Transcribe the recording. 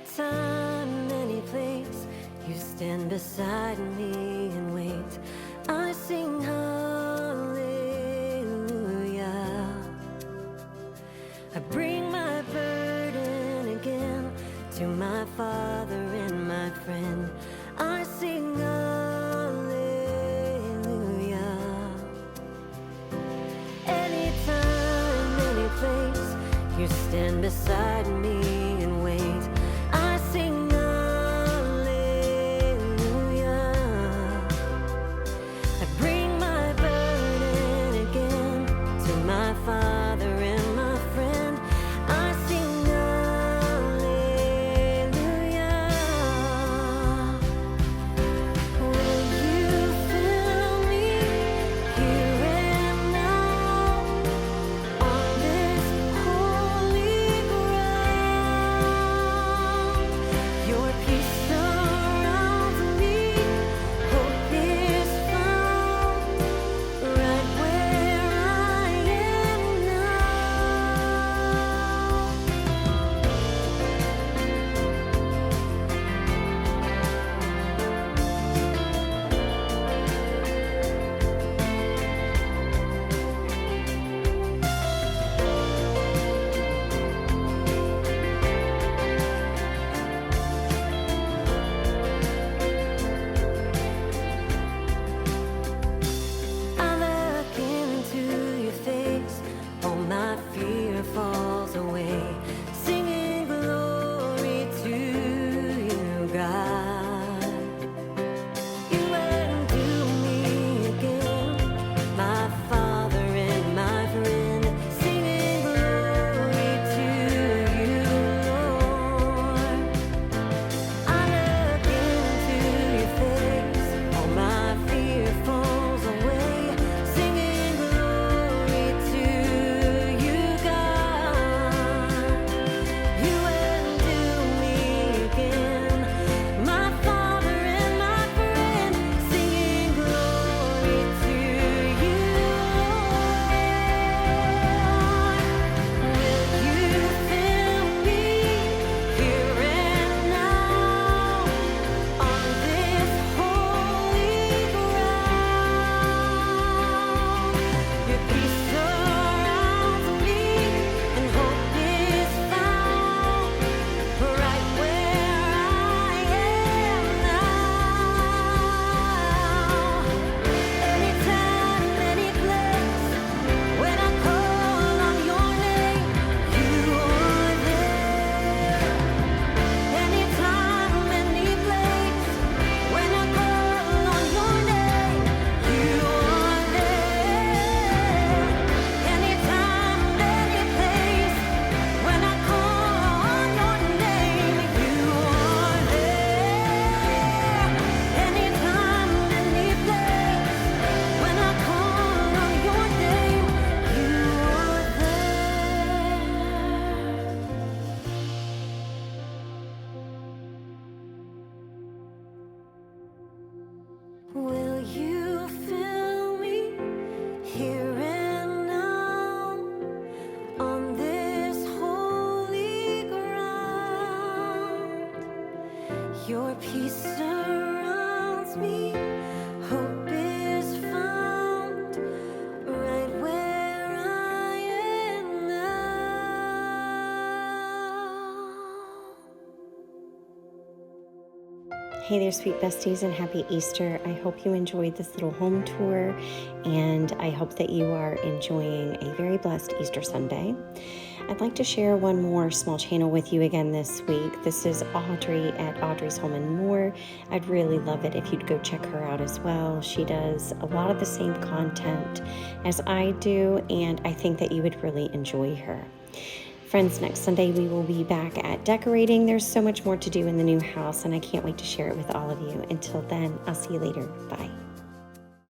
Anytime, any place, you stand beside me and wait. I sing hallelujah. I bring my burden again to my Father and my friend. I sing hallelujah. Anytime, any place, you stand beside me and wait. I sing hallelujah. I bring my burden again to my Father and my friend. I sing hallelujah. Will you fill me here and now on this holy ground? Your peace surrounds me, hope is found right where I am now. I look into your face, all my fear falls away, singing glory to you, God. You undo me again, my Father and my friend, singing glory to you, Lord. I look into your face, all my fear falls away, singing glory to you, God. You undo me again, my Father and my friend, singing glory to you, Lord. Will you fill me here and now on this holy ground? Your peace surrounds me and hope is found right where I am now. Anytime, any place, when I call on your name, you are there. Anytime, any place, when I call on your name, you are there. Anytime, any place, when I call on your name, you are there. Anytime, any place, when I call on your name, you are there. Will you fill me here and now on this holy ground? Your peace surrounds me, hope is found right where I am now. Hey there, sweet besties, and happy Easter. I hope you enjoyed this little home tour, and I hope that you are enjoying a very blessed Easter Sunday. I'd like to share one more small channel with you again this week. This is Audrey at Audrey's Home and More. I'd really love it if you'd go check her out as well. She does a lot of the same content as I do, and I think that you would really enjoy her. Friends, next Sunday we will be back at decorating. There's so much more to do in the new house, and I can't wait to share it with all of you. Until then, I'll see you later. Bye.